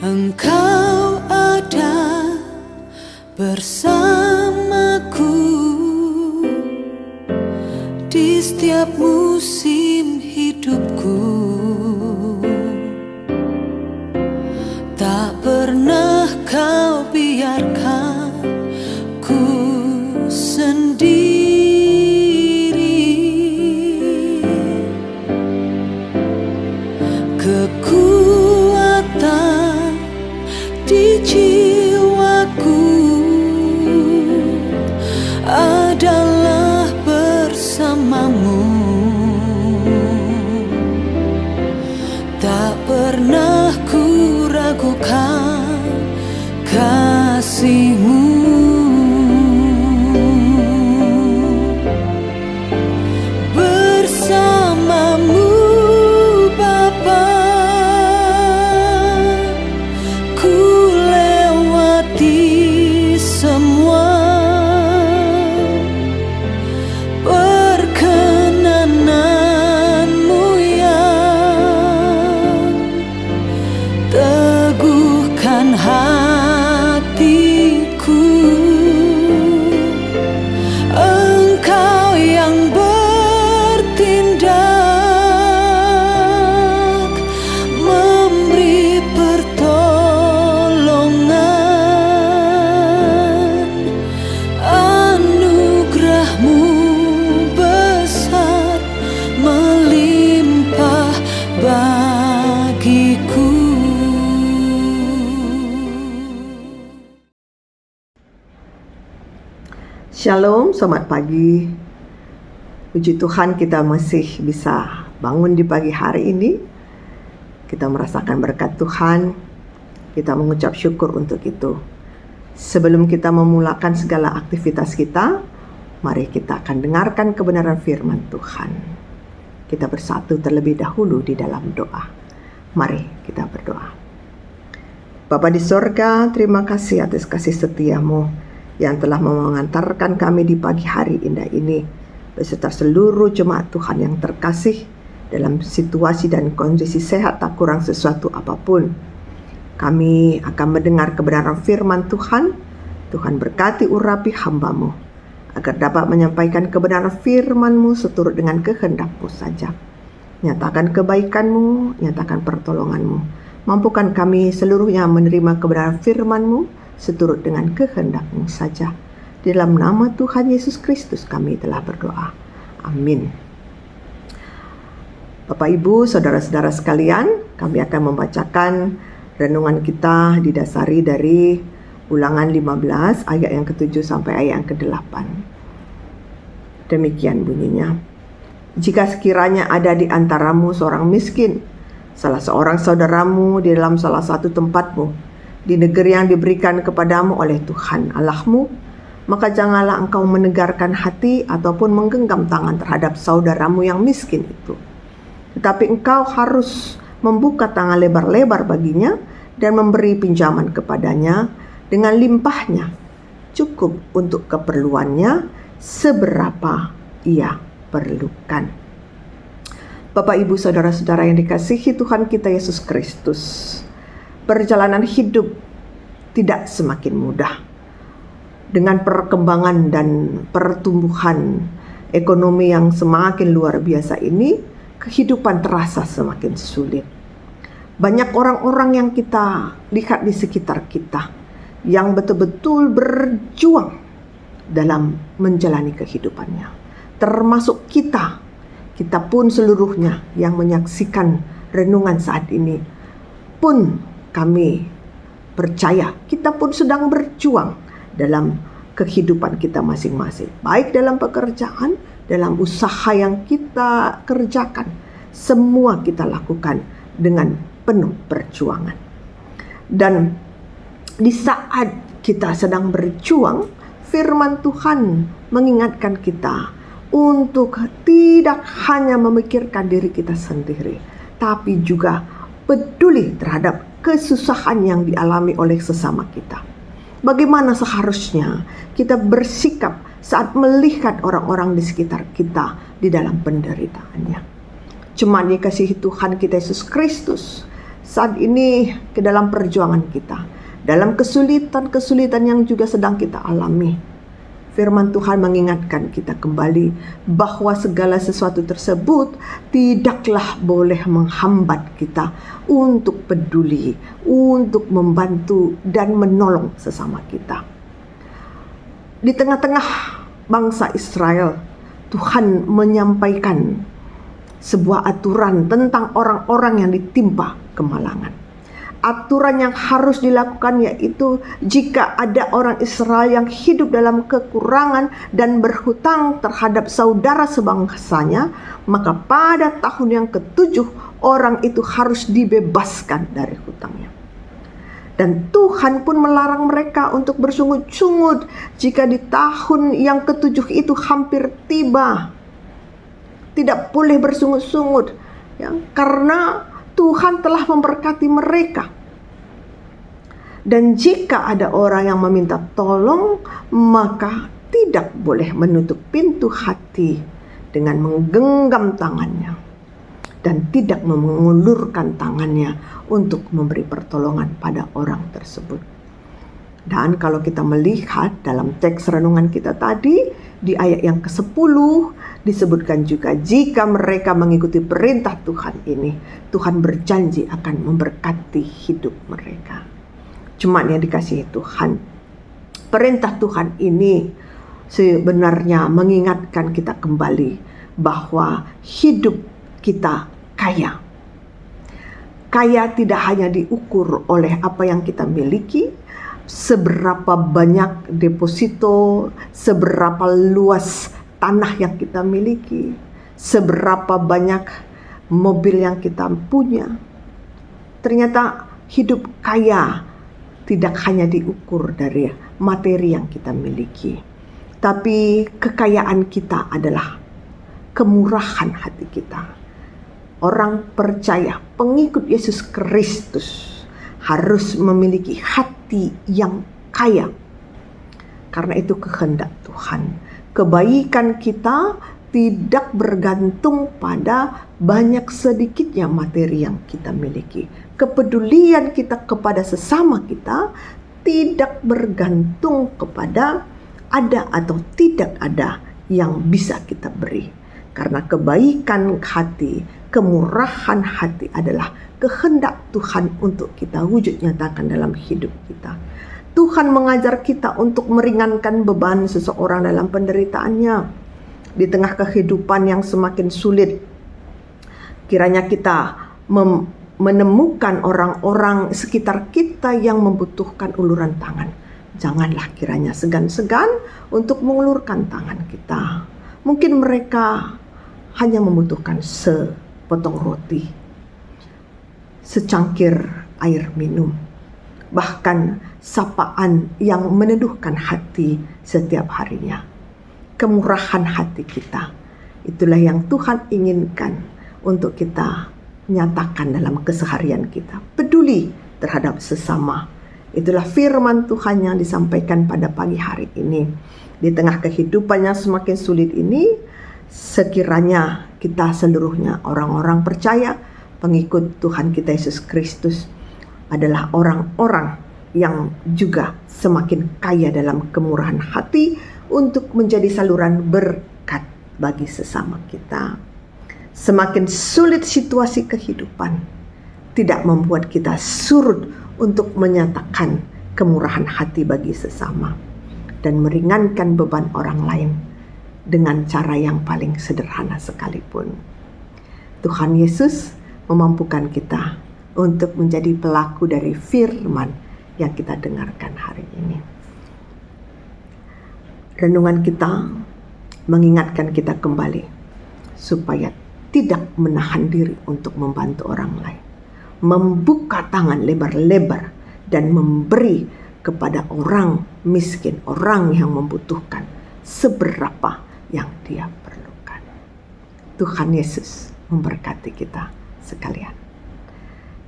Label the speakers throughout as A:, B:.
A: Engkau ada bersamaku di setiap musim hidupku. Tak pernah kau biarkan ku sendiri. Kekuatan di jiwaku adalah bersamamu. Tak pernah ku ragukan kasih-Mu. Bersamamu Bapa, ku lewati semua perkenanan-Mu yang teguhkan hatiku. Engkau yang bertindak, memberi pertolongan. Anugerah-Mu besar melimpah bagiku.
B: Shalom, selamat pagi. Puji Tuhan kita masih bisa bangun di pagi hari ini. Kita merasakan berkat Tuhan. Kita mengucap syukur untuk itu. Sebelum kita memulakan segala aktivitas kita, mari kita akan dengarkan kebenaran firman Tuhan. Kita bersatu terlebih dahulu di dalam doa. Mari kita berdoa. Bapa di sorga, terima kasih atas kasih setia-Mu yang telah mengantarkan kami di pagi hari indah ini beserta seluruh jemaat Tuhan yang terkasih dalam situasi dan kondisi sehat tak kurang sesuatu apapun. Kami akan mendengar kebenaran firman Tuhan. Tuhan berkati urapi hamba-Mu agar dapat menyampaikan kebenaran firman-Mu seturut dengan kehendak-Mu saja. Nyatakan kebaikan-Mu, nyatakan pertolongan-Mu. Mampukan kami seluruhnya menerima kebenaran firman-Mu seturut dengan kehendak-Mu saja. Di dalam nama Tuhan Yesus Kristus kami telah berdoa. Amin. Bapak, Ibu, saudara-saudara sekalian, kami akan membacakan renungan kita didasari dari Ulangan 15 ayat yang ke-7 sampai ayat yang ke-8. Demikian bunyinya. Jika sekiranya ada di antaramu seorang miskin, salah seorang saudaramu di dalam salah satu tempatmu, di negeri yang diberikan kepadamu oleh Tuhan Allah-Mu, maka janganlah engkau menegarkan hati ataupun menggenggam tangan terhadap saudaramu yang miskin itu. Tetapi engkau harus membuka tangan lebar-lebar baginya dan memberi pinjaman kepadanya dengan limpahnya, cukup untuk keperluannya seberapa ia perlukan. Bapak, Ibu, saudara-saudara yang dikasihi Tuhan kita Yesus Kristus, perjalanan hidup tidak semakin mudah. Dengan perkembangan dan pertumbuhan ekonomi yang semakin luar biasa ini, kehidupan terasa semakin sulit. Banyak orang-orang yang kita lihat di sekitar kita yang betul-betul berjuang dalam menjalani kehidupannya. Termasuk kita pun seluruhnya yang menyaksikan renungan saat ini pun kami percaya kita pun sedang berjuang dalam kehidupan kita masing-masing. Baik dalam pekerjaan, dalam usaha yang kita kerjakan. Semua kita lakukan dengan penuh perjuangan. Dan di saat kita sedang berjuang, firman Tuhan mengingatkan kita untuk tidak hanya memikirkan diri kita sendiri, tapi juga peduli terhadap kesusahan yang dialami oleh sesama kita. Bagaimana seharusnya kita bersikap saat melihat orang-orang di sekitar kita di dalam penderitaannya. Jemaat dikasihi Tuhan kita Yesus Kristus, saat ini ke dalam perjuangan kita, dalam kesulitan-kesulitan yang juga sedang kita alami. Firman Tuhan mengingatkan kita kembali bahwa segala sesuatu tersebut tidaklah boleh menghambat kita untuk peduli, untuk membantu dan menolong sesama kita. Di tengah-tengah bangsa Israel, Tuhan menyampaikan sebuah aturan tentang orang-orang yang ditimpa kemalangan. Aturan yang harus dilakukan yaitu jika ada orang Israel yang hidup dalam kekurangan dan berhutang terhadap saudara sebangsanya, maka pada tahun yang ke-7 orang itu harus dibebaskan dari hutangnya. Dan Tuhan pun melarang mereka untuk bersungut-sungut jika di tahun yang ke-7 itu hampir tiba. Tidak boleh bersungut-sungut ya, karena Tuhan telah memberkati mereka. Dan jika ada orang yang meminta tolong, maka tidak boleh menutup pintu hati dengan menggenggam tangannya dan tidak mengulurkan tangannya untuk memberi pertolongan pada orang tersebut. Dan kalau kita melihat dalam teks renungan kita tadi, di ayat yang ke-10 disebutkan juga jika mereka mengikuti perintah Tuhan ini, Tuhan berjanji akan memberkati hidup mereka. Cuma yang dikasihi Tuhan, perintah Tuhan ini sebenarnya mengingatkan kita kembali bahwa hidup kita kaya. Kaya tidak hanya diukur oleh apa yang kita miliki, seberapa banyak deposito, seberapa luas tanah yang kita miliki, seberapa banyak mobil yang kita punya. Ternyata hidup kaya tidak hanya diukur dari materi yang kita miliki, tapi kekayaan kita adalah kemurahan hati kita. Orang percaya, pengikut Yesus Kristus harus memiliki hati yang kaya. Karena itu kehendak Tuhan. Kebaikan kita tidak bergantung pada banyak sedikitnya materi yang kita miliki. Kepedulian kita kepada sesama kita tidak bergantung kepada ada atau tidak ada yang bisa kita beri. Karena kebaikan hati, kemurahan hati adalah kehendak Tuhan untuk kita wujud nyatakan dalam hidup kita. Tuhan mengajar kita untuk meringankan beban seseorang dalam penderitaannya. Di tengah kehidupan yang semakin sulit, kiranya kita menemukan orang-orang sekitar kita yang membutuhkan uluran tangan. Janganlah kiranya segan-segan untuk mengulurkan tangan kita. Mungkin mereka hanya membutuhkan sepotong roti, secangkir air minum, bahkan sapaan yang meneduhkan hati setiap harinya. Kemurahan hati kita, itulah yang Tuhan inginkan untuk kita nyatakan dalam keseharian kita. Peduli terhadap sesama. Itulah firman Tuhan yang disampaikan pada pagi hari ini. Di tengah kehidupan yang semakin sulit ini, sekiranya kita seluruhnya orang-orang percaya, pengikut Tuhan kita Yesus Kristus adalah orang-orang yang juga semakin kaya dalam kemurahan hati untuk menjadi saluran berkat bagi sesama kita. Semakin sulit situasi kehidupan, tidak membuat kita surut untuk menyatakan kemurahan hati bagi sesama dan meringankan beban orang lain dengan cara yang paling sederhana sekalipun. Tuhan Yesus memampukan kita untuk menjadi pelaku dari firman yang kita dengarkan hari ini. Renungan kita mengingatkan kita kembali supaya tidak menahan diri untuk membantu orang lain, membuka tangan lebar-lebar dan memberi kepada orang miskin, orang yang membutuhkan seberapa yang dia perlukan. Tuhan Yesus memberkati kita sekalian.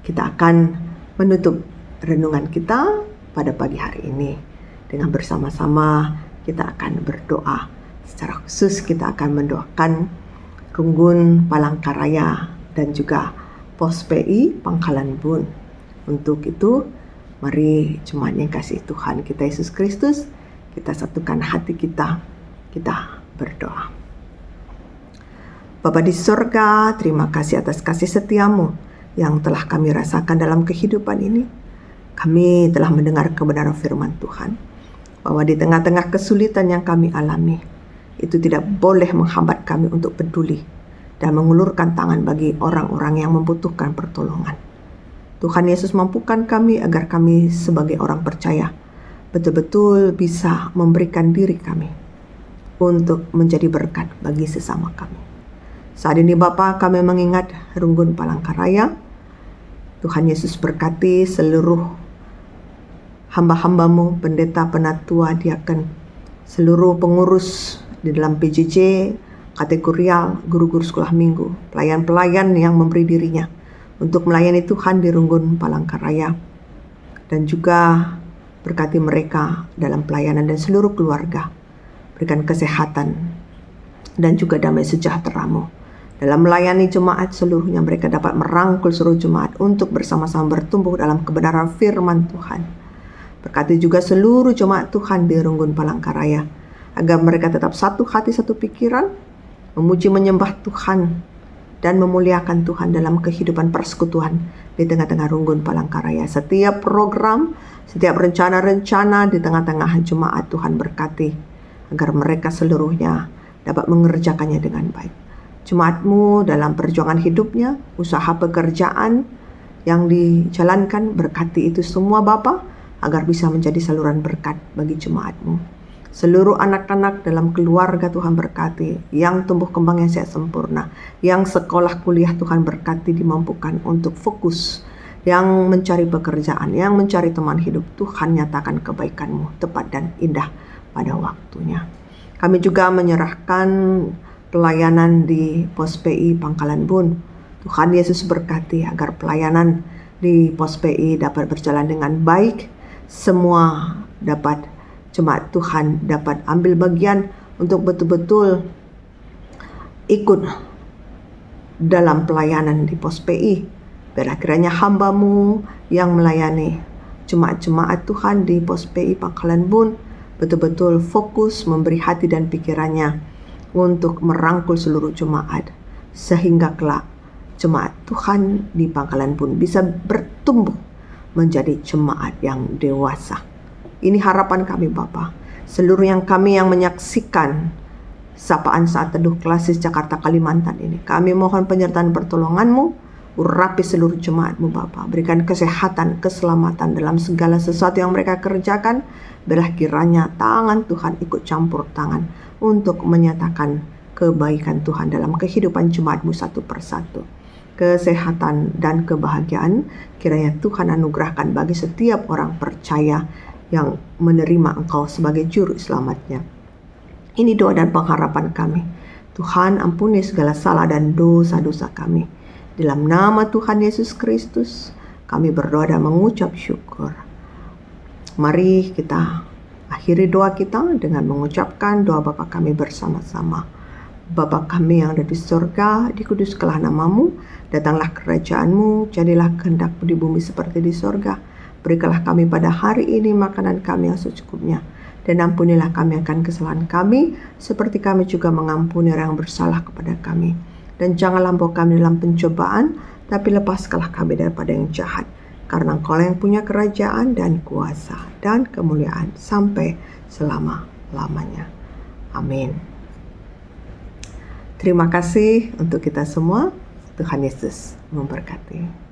B: Kita akan menutup renungan kita pada pagi hari ini dengan bersama-sama kita akan berdoa. Secara khusus kita akan mendoakan Runggun Palangkaraya dan juga Pos PI Pangkalan Bun. Untuk itu, mari jemaat yang kasih Tuhan kita Yesus Kristus, kita satukan hati kita berdoa. Bapa di sorga, terima kasih atas kasih setiamu yang telah kami rasakan dalam kehidupan ini. Kami telah mendengar kebenaran firman Tuhan, bahwa di tengah-tengah kesulitan yang kami alami, itu tidak boleh menghambat kami untuk peduli dan mengulurkan tangan bagi orang-orang yang membutuhkan pertolongan. Tuhan Yesus, mampukan kami agar kami sebagai orang percaya betul-betul bisa memberikan diri kami untuk menjadi berkat bagi sesama kami. Saat ini Bapa, kami mengingat Runggun Palangkaraya. Tuhan Yesus berkati seluruh hamba-hambamu, pendeta, penatua, diaken, seluruh pengurus di dalam PJJ, kategorial, guru-guru sekolah minggu, pelayan-pelayan yang memberi dirinya untuk melayani Tuhan di Runggun Palangkaraya, dan juga berkati mereka dalam pelayanan dan seluruh keluarga. Berikan kesehatan dan juga damai sejahtera-Mu dalam melayani jemaat seluruhnya. Mereka dapat merangkul seluruh jemaat untuk bersama-sama bertumbuh dalam kebenaran firman Tuhan. Berkati juga seluruh jemaat Tuhan di Runggun Palangkaraya, agar mereka tetap satu hati, satu pikiran, memuji menyembah Tuhan dan memuliakan Tuhan dalam kehidupan persekutuan di tengah-tengah Runggun Palangkaraya. Setiap program, setiap rencana-rencana di tengah-tengah jemaat, Tuhan berkati agar mereka seluruhnya dapat mengerjakannya dengan baik. Jemaat-Mu dalam perjuangan hidupnya, usaha pekerjaan yang dijalankan, berkati itu semua Bapa, agar bisa menjadi saluran berkat bagi jemaat-Mu. Seluruh anak-anak dalam keluarga Tuhan berkati, yang tumbuh kembang yang sehat sempurna, yang sekolah kuliah Tuhan berkati, dimampukan untuk fokus, yang mencari pekerjaan, yang mencari teman hidup. Tuhan nyatakan kebaikan-Mu tepat dan indah pada waktunya. Kami juga menyerahkan pelayanan di Pos PI Pangkalan Bun. Tuhan Yesus berkati agar pelayanan di Pos PI dapat berjalan dengan baik. Semua dapat, jemaat Tuhan dapat ambil bagian untuk betul-betul ikut dalam pelayanan di Pos PI. Biarlah kiranya hamba-Mu yang melayani jemaat-jemaat Tuhan di Pos PI Pangkalan Bun betul-betul fokus memberi hati dan pikirannya untuk merangkul seluruh jemaat, sehingga kelak jemaat Tuhan di Pangkalan Bun bisa bertumbuh menjadi jemaat yang dewasa. Ini harapan kami Bapa. Seluruh kami yang menyaksikan sapaan saat teduh Klasis Jakarta Kalimantan ini, kami mohon penyertaan pertolongan-Mu, urapi seluruh jemaat-Mu Bapa. Berikan kesehatan, keselamatan dalam segala sesuatu yang mereka kerjakan. Biarlah kiranya tangan Tuhan ikut campur tangan untuk menyatakan kebaikan Tuhan dalam kehidupan jemaat-Mu satu persatu. Kesehatan dan kebahagiaan kiranya Tuhan anugerahkan bagi setiap orang percaya yang menerima Engkau sebagai juru selamatnya. Ini doa dan pengharapan kami. Tuhan, ampuni segala salah dan dosa-dosa kami. Dalam nama Tuhan Yesus Kristus kami berdoa dan mengucap syukur. Mari kita akhiri doa kita dengan mengucapkan doa Bapa kami bersama-sama. Bapa kami yang ada di surga, dikuduskanlah nama-Mu, datanglah kerajaan-Mu, jadilah kehendak-Mu di bumi seperti di surga. Berikanlah kami pada hari ini makanan kami yang secukupnya, dan ampunilah kami akan kesalahan kami, seperti kami juga mengampuni orang yang bersalah kepada kami. Dan janganlah membawa kami dalam pencobaan, tapi lepaskanlah kami daripada yang jahat. Karena Engkau yang punya kerajaan dan kuasa dan kemuliaan sampai selama-lamanya. Amin. Terima kasih untuk kita semua. Tuhan Yesus memberkati.